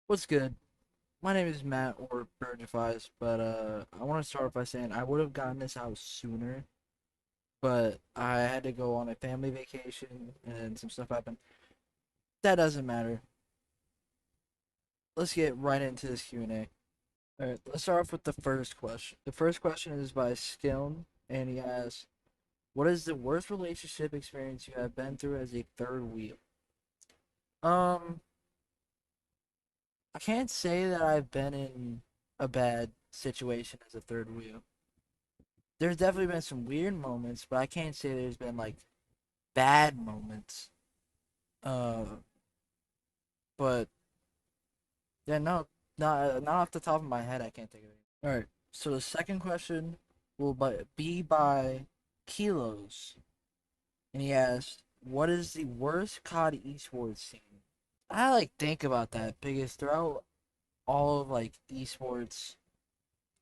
What's good? My name is Matt or Burgifies, but I want to start off by saying I would have gotten this out sooner, but I had to go on a family vacation and some stuff happened. That doesn't matter. Let's get right into this Q&A. All right, let's start off with the first question. The first question is by Skiln, and he asks, "What is the worst relationship experience you have been through as a third wheel?" Um, I can't say that I've been in a bad situation as a third wheel. There's definitely been some weird moments, but I can't say there's been like bad moments. Uh, but yeah, no, not off the top of my head, I can't think of it. All right, so the second question will be by Kilos, and he asked, "What is the worst COD esports scene?" I like think about that because throughout all of like esports,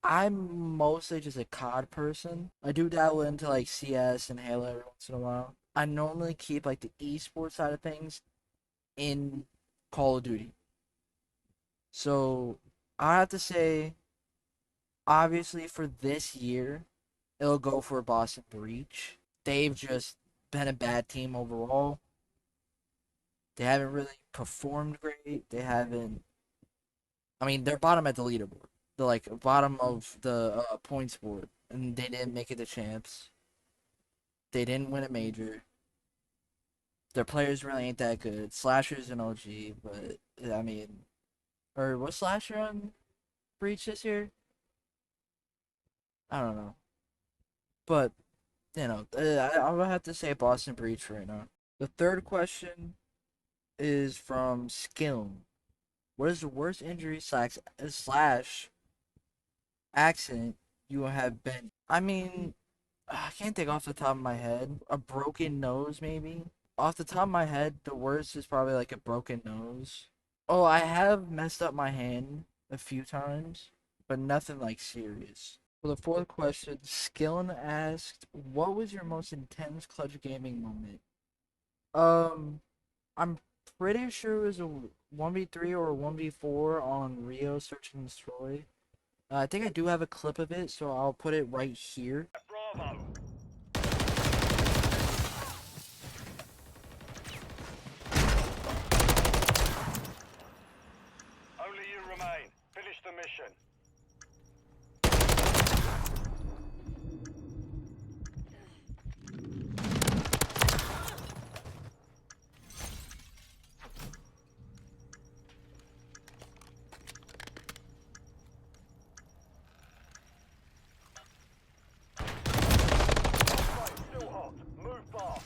I'm mostly just a COD person. I do dabble into like CS and Halo every once in a while. I normally keep like the esports side of things in Call of Duty. So I have to say, obviously for this year, it'll go for Boston Breach. They've just been a bad team overall. They haven't really performed great. They haven't. I mean, they're bottom at the leaderboard. They're like bottom of the points board, and they didn't make it to champs. They didn't win a major. Their players really ain't that good. Slasher's an OG, but I mean, or was Slasher on Breach this year? I don't know, but I would have to say Boston Breach right now. The third question is from Skilm. What is the worst injury slash accident you have been? I mean, I can't think off the top of my head. A broken nose, maybe. Off the top of my head, the worst is probably like a broken nose. Oh, I have messed up my hand a few times, but nothing like serious. For the fourth question, Skillen asked, "What was your most intense clutch gaming moment?" Um, I'm pretty sure it was a 1v3 or a 1v4 on Rio Search and Destroy. I think I do have a clip of it, so I'll put it right here. Bravo. Only you remain. Finish the mission. Right, still hot. Move fast.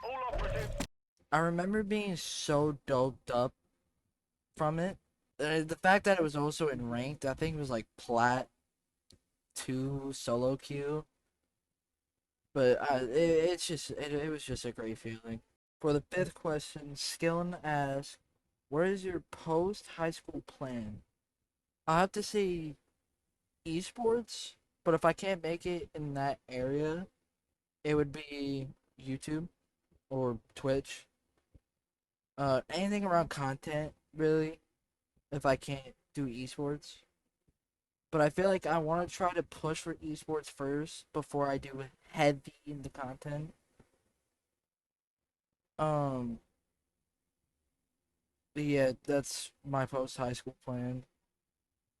All operatives. I remember being so doped up from it. The fact that it was also in ranked, I think it was like Plat 2 solo queue. But it was just a great feeling. For the fifth question, Skillen asks, "What is your post high school plan?" I have to say esports, but if I can't make it in that area, it would be YouTube or Twitch. Anything around content, really, if I can't do esports. But I feel like I want to try to push for esports first before I do heavy into content. Um, yeah, that's my post high school plan,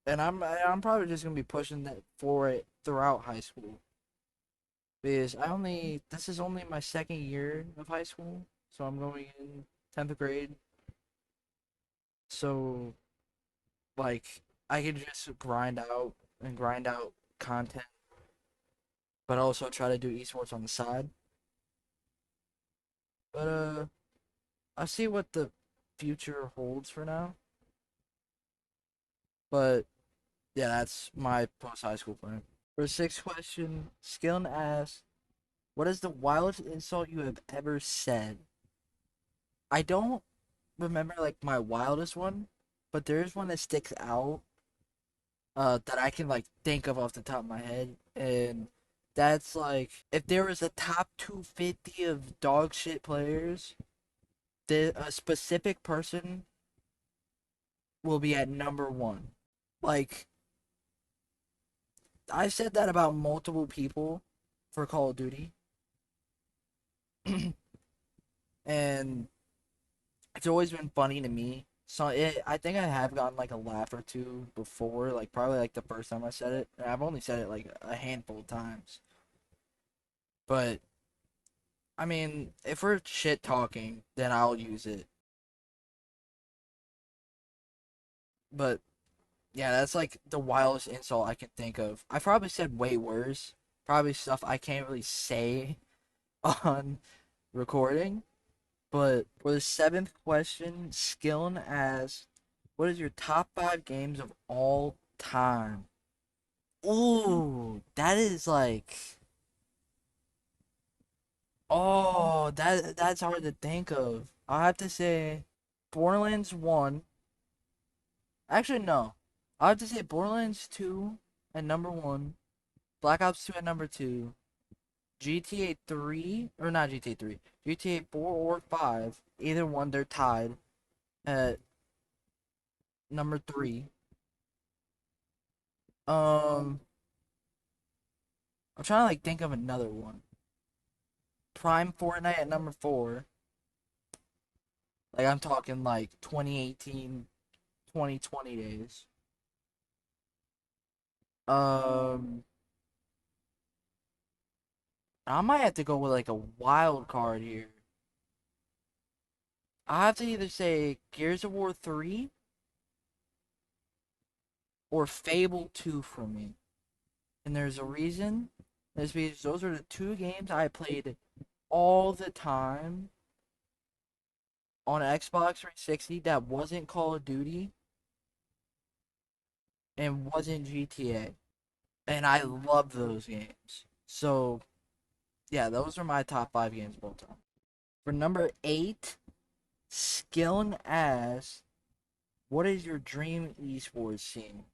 and I'm probably just gonna be pushing that for it throughout high school because this is only my second year of high school, so I'm going in 10th grade. So like I can just grind out content, but also try to do esports on the side. But I'll see what the future holds for now. But yeah, that's my post high school plan. For the sixth question, Skillen asks, "What is the wildest insult you have ever said?" I don't remember like my wildest one, but there's one that sticks out that I can like think of off the top of my head, and That's like if there was a top 250 of dog shit players, a specific person will be at number one. Like I said that about multiple people for Call of Duty, and it's always been funny to me. So I think I have gotten like a laugh or two before, like probably like the first time I said it. And I've only said it like a handful of times, but I mean, if we're shit talking, then I'll use it. But yeah, that's like the wildest insult I can think of. I probably said way worse. Probably stuff I can't really say on recording. But for the seventh question, Skillin asks, what is your top five games of all time? Ooh, that is like, oh, that's hard to think of. I have to say, Borderlands 1. Actually, no. I have to say Borderlands 2 at number 1, Black Ops 2 at number 2, GTA 3, or not GTA 3, GTA 4 or 5, either one, they're tied at number 3. Um, I'm trying to like think of another one. Prime Fortnite at number 4. Like I'm talking like 2018, 2020 days. Um, I might have to go with like a wild card here. I have to either say Gears of War 3 or Fable 2 for me. And there's a reason. It's because those are the two games I played all the time on Xbox 360 that wasn't Call of Duty and wasn't GTA. And I love those games. So, yeah, those are my top five games of all time. For number 8, Skillin as, what is your dream esports scene?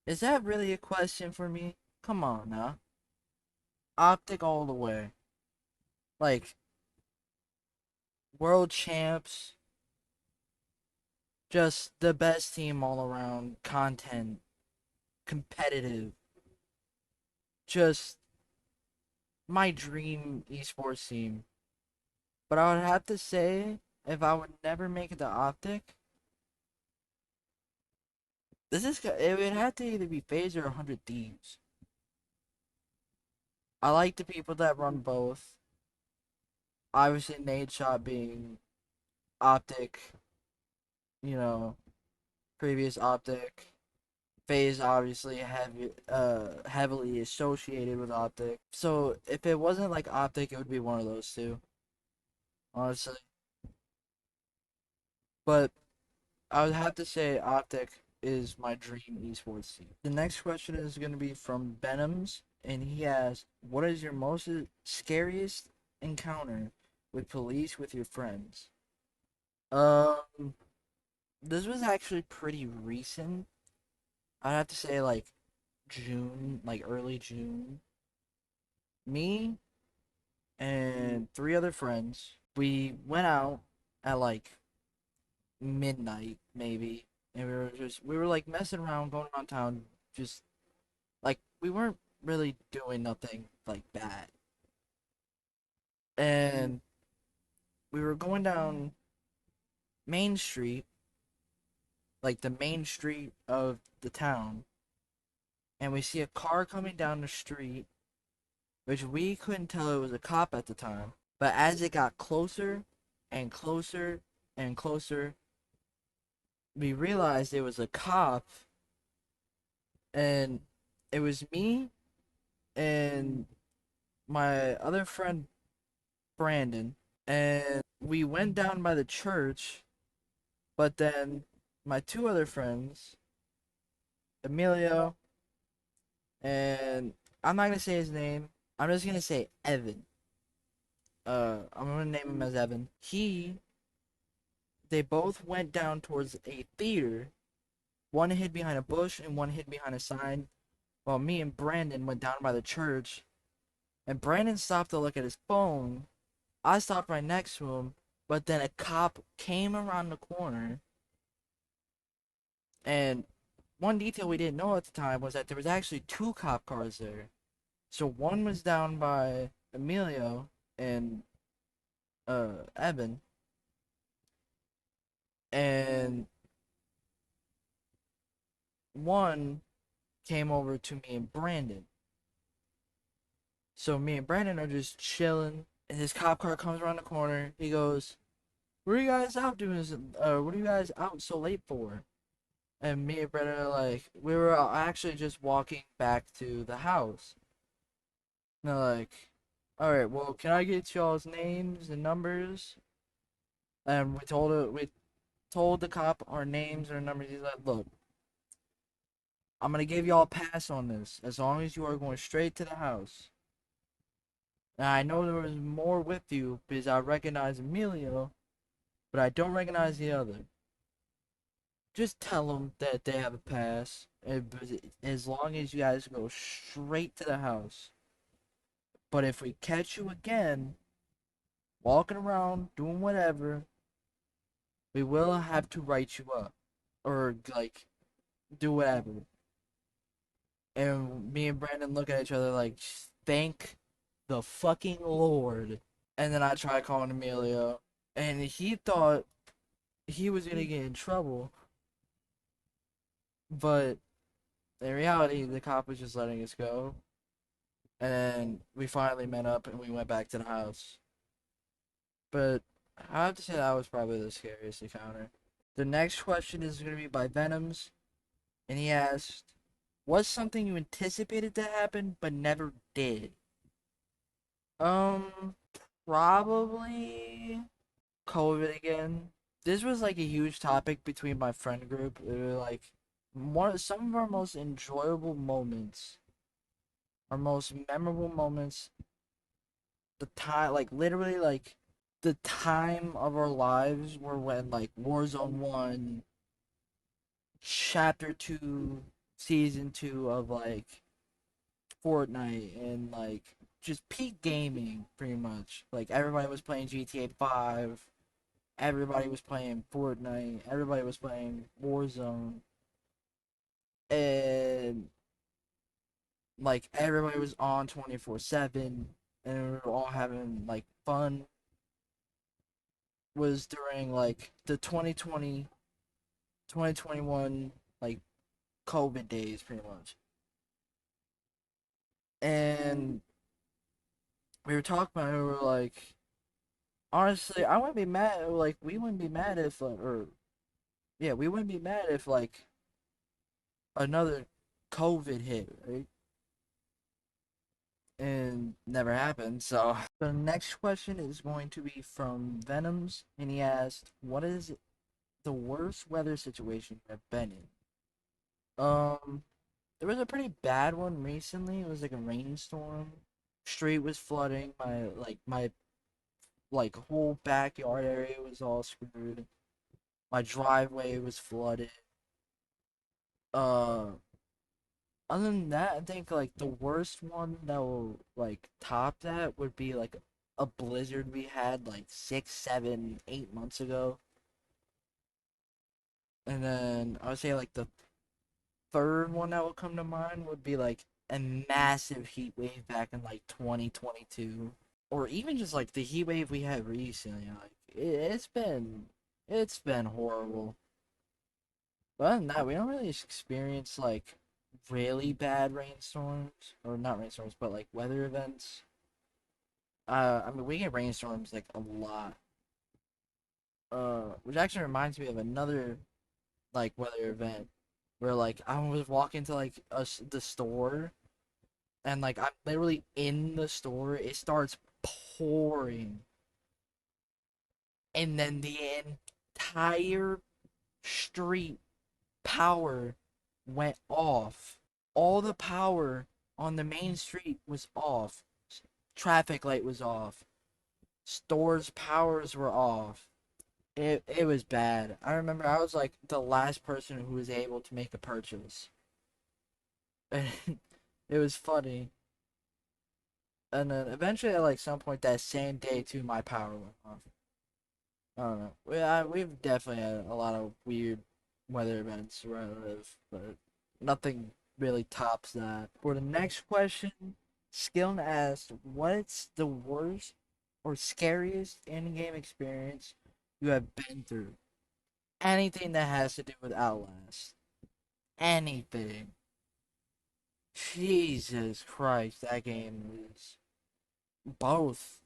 Is that really a question for me? Come on now. Optic all the way. Like, world champs, just the best team all around, content, competitive. Just my dream esports team. But I would have to say, if I would never make it to Optic, it would have to either be FaZe or 100 Thieves. I like the people that run both. Obviously, Nade Shot being Optic, you know, previous Optic. FaZe obviously heavily associated with Optic. So if it wasn't like Optic, it would be one of those two, honestly. But I would have to say Optic is my dream esports team. The next question is going to be from Benhams, and he asks, "What is your most scariest encounter with police with your friends?" Um, this was actually pretty recent. I'd have to say like June, like early June. Me and three other friends, we went out at like midnight maybe, and we were like messing around, going around town, just like we weren't really doing nothing like bad. And we were going down Main Street, like the main street of the town, and we see a car coming down the street, which we couldn't tell it was a cop at the time. But as it got closer and closer and closer, we realized it was a cop, and it was me and my other friend Brandon, and we went down by the church, but then my two other friends, Emilio, and I'm not gonna say his name. I'm just gonna say Evan. I'm gonna name him as Evan. They both went down towards a theater. One hid behind a bush and one hid behind a sign, while me and Brandon went down by the church And Brandon stopped to look at his phone. I stopped right next to him, but then a cop came around the corner. And one detail we didn't know at the time was that there was actually two cop cars there. So one was down by Emilio and Evan, and one came over to me and Brandon. So me and Brandon are just chilling, and his cop car comes around the corner. He goes, "What are you guys out doing? What are you guys out so late for?" And me and Brandon are like, "We were actually just walking back to the house." And they're like, "All right, well, can I get y'all's names and numbers?" And we told the cop our names and numbers. He's like, "Look, I'm gonna give y'all a pass on this as long as you are going straight to the house. And I know there was more with you because I recognize Emilio, but I don't recognize the other. Just tell them that they have a pass, as long as you guys go straight to the house. But if we catch you again, walking around, doing whatever, we will have to write you up. Or, like, do whatever." And me and Brandon look at each other like, thank the fucking Lord. And then I tried calling Emilio, and he thought he was gonna get in trouble, but in reality, the cop was just letting us go. And then we finally met up and we went back to the house. But I have to say that was probably the scariest encounter. The next question is gonna be by Venoms, and he asked, "What's something you anticipated to happen but never did?" Um, Probably COVID again. This was like a huge topic between my friend group. It was like some of our most enjoyable moments, our most memorable moments, the time like literally like the time of our lives were when like Warzone 1, Chapter 2, Season 2 of like Fortnite and like just peak gaming pretty much. Like everybody was playing GTA 5, everybody was playing Fortnite, everybody was playing Warzone, and like everybody was on 24/7, and we were all having like fun. Was during like the 2020, 2021 like COVID days pretty much. And we were talking about it, we were like, honestly, I wouldn't be mad, like we wouldn't be mad if or yeah, we wouldn't be mad if like another COVID hit, right? And never happened. So the next question is going to be from Venoms, and he asked, "What is the worst weather situation you've been in?" There was a pretty bad one recently. It was like a rainstorm. Street was flooding. My whole backyard area was all screwed. My driveway was flooded. Uh, Other than that, I think like the worst one that will like top that would be like a blizzard we had like 6, 7, 8 months ago. And then I would say like the third one that would come to mind would be like a massive heat wave back in like 2022, or even just like the heat wave we had recently. Like it's been horrible. But other than that, we don't really experience like really bad rainstorms, or not rainstorms, but like weather events. I mean, we get rainstorms like a lot. Which actually reminds me of another like weather event where like I was walking to like the store, and like I'm literally in the store. It starts pouring, and then the entire street power went off. All the power on the main street was off. Traffic light was off. Stores' powers were off. It was bad. I remember I was like the last person who was able to make a purchase. And it was funny. And then eventually, at like some point that same day, too, my power went off. I don't know. We've definitely had a lot of weird weather events where I live, but nothing really tops that. For the next question, Skillen asked, "What's the worst or scariest in-game experience you have been through? Anything that has to do with Outlast. Anything." Jesus Christ, that game is both.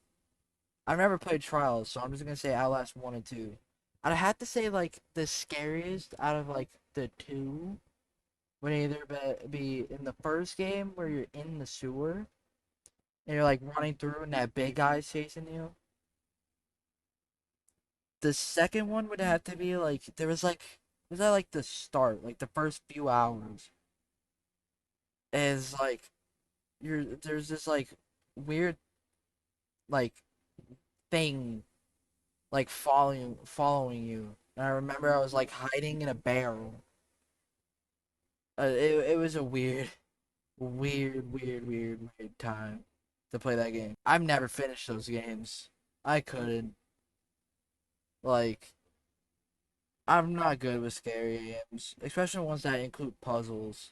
I've never played Trials, so I'm just gonna say Outlast 1 and 2. I'd have to say, like, the scariest out of, like, the two would either be in the first game where you're in the sewer and you're, like, running through and that big guy's chasing you. The second one would have to be, like, was that, like, the start, like, the first few hours is, like, there's this, like, weird, like, thing like following you. And I remember I was like hiding in a barrel. It was a weird time to play that game. I've never finished those games. I couldn't. Like, I'm not good with scary games, especially ones that include puzzles.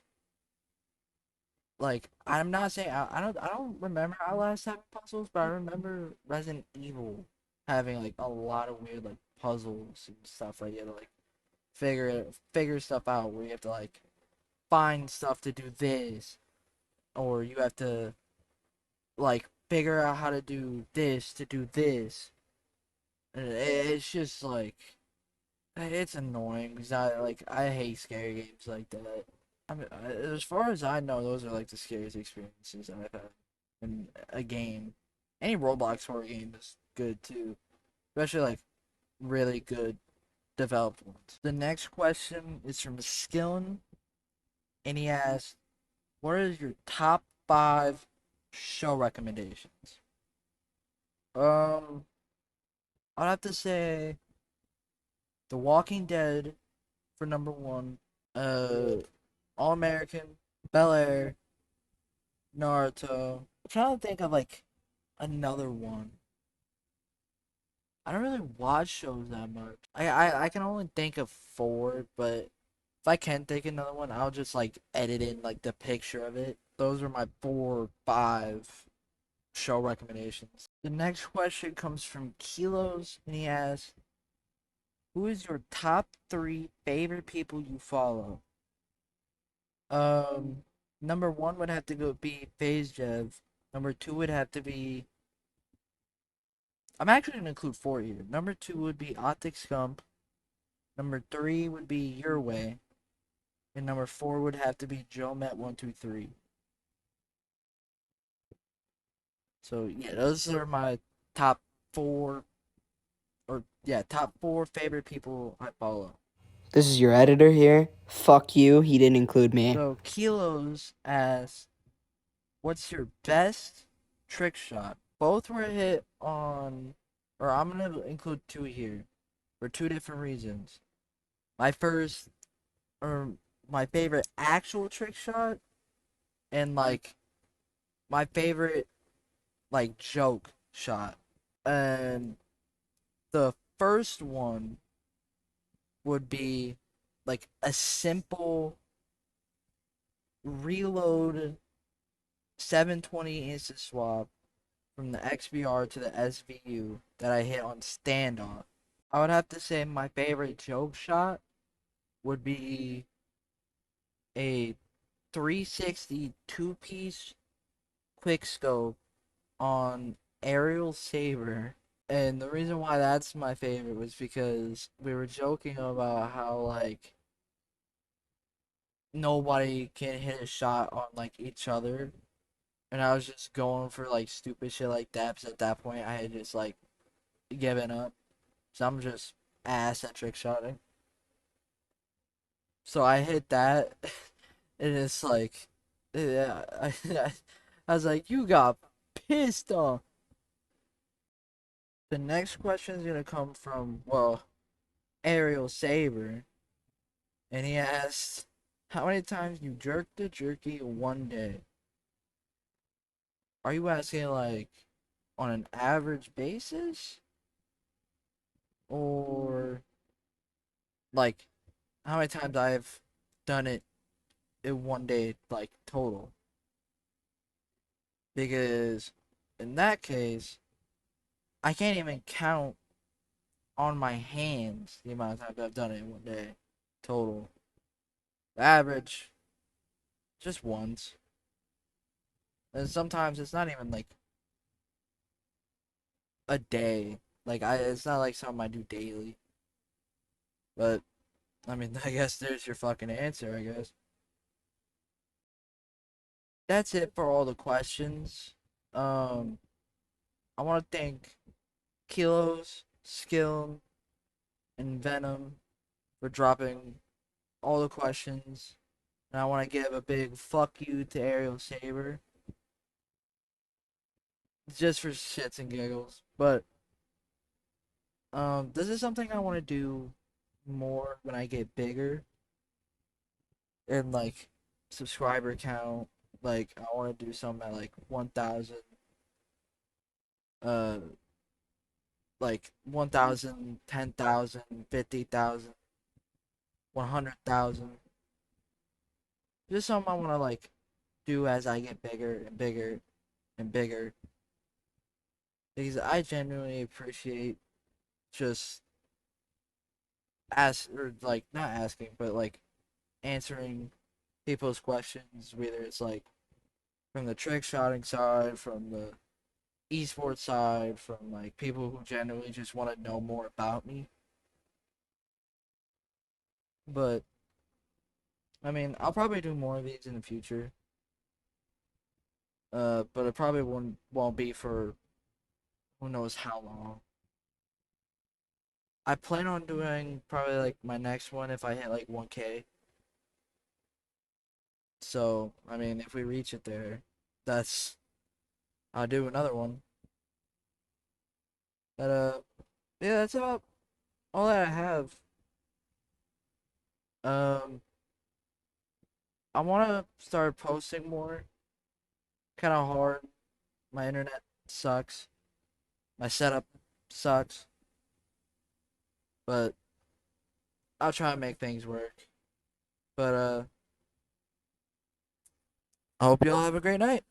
Like, I'm not saying I don't remember Outlast having puzzles, but I remember Resident Evil having like a lot of weird like puzzles and stuff like you had to like figure stuff out where you have to like find stuff to do this, or you have to like figure out how to do this to do this. And it's just like it's annoying because I hate scary games like that. I mean, as far as I know, those are like the scariest experiences I've had in a game. Any Roblox horror game is good too, especially like really good developed ones. The next question is from Skillen, and he asks, "What is your top five show recommendations?" Um, I'd have to say The Walking Dead for number one. All American, Bel Air, Naruto. I'm trying to think of like another one. I don't really watch shows that much. I can only think of four, but if I can think of another one, I'll just like edit in like the picture of it. Those are my 4, 5 show recommendations. The next question comes from Kilos, and he asks, "Who is your top three favorite people you follow?" Um, Number one would have to go be FaZe Jev. Number two would have to be. I'm actually gonna include four here. Number two would be Optic Scump. Number three would be Your Way, and number four would have to be Joe Met 123. So yeah, those are my top four, or yeah, top four favorite people I follow. This is your editor here. Fuck you. He didn't include me. So Kilos asks, "What's your best trick shot?" Both were hit on, or I'm gonna include two here for two different reasons. My first, or my favorite actual trick shot, and like my favorite like joke shot. And the first one would be like a simple reload 720 instant swap from the XBR to the SVU that I hit on standoff. I would have to say my favorite joke shot would be a 360 two-piece quick scope on Aerial Saber. And the reason why that's my favorite was because we were joking about how like nobody can hit a shot on like each other. And I was just going for like stupid shit like that because at that point I had just like given up. So I'm just ass at trick shotting. So I hit that and it's like yeah, I was like, you got pissed off. The next question is gonna come from, well, Aerial Saber, and he asked, "How many times you jerked the jerky in one day?" Are you asking like on an average basis, or like how many times I've done it in one day, like total? Because in that case, I can't even count on my hands the amount of times I've done it in one day total. The average, just once. And sometimes it's not even like a day. It's not like something I do daily. But I mean, I guess there's your fucking answer. I guess that's it for all the questions. Um, I want to thank Kilos, Skill, and Venom for dropping all the questions. And I want to give a big fuck you to Ariel Saber, just for shits and giggles. But this is something I want to do more when I get bigger and like subscriber count. Like I want to do something at like 1,000, uh, like 1,000, 10,000, 50,000, 100,000. Just something I want to like do as I get bigger and bigger and bigger. Because I genuinely appreciate just or like not asking, but like answering people's questions, whether it's like from the trick shotting side, from the esports side, from like people who genuinely just want to know more about me. But I mean, I'll probably do more of these in the future. But it probably won't be for who knows how long. I plan on doing probably like my next one if I hit like 1K. So I mean, if we reach it there, that's I'll do another one. But yeah, that's about all that I have. Um, I want to start posting more. Kind of hard. My internet sucks. My setup sucks. But I'll try and make things work. But I hope you all have a great night.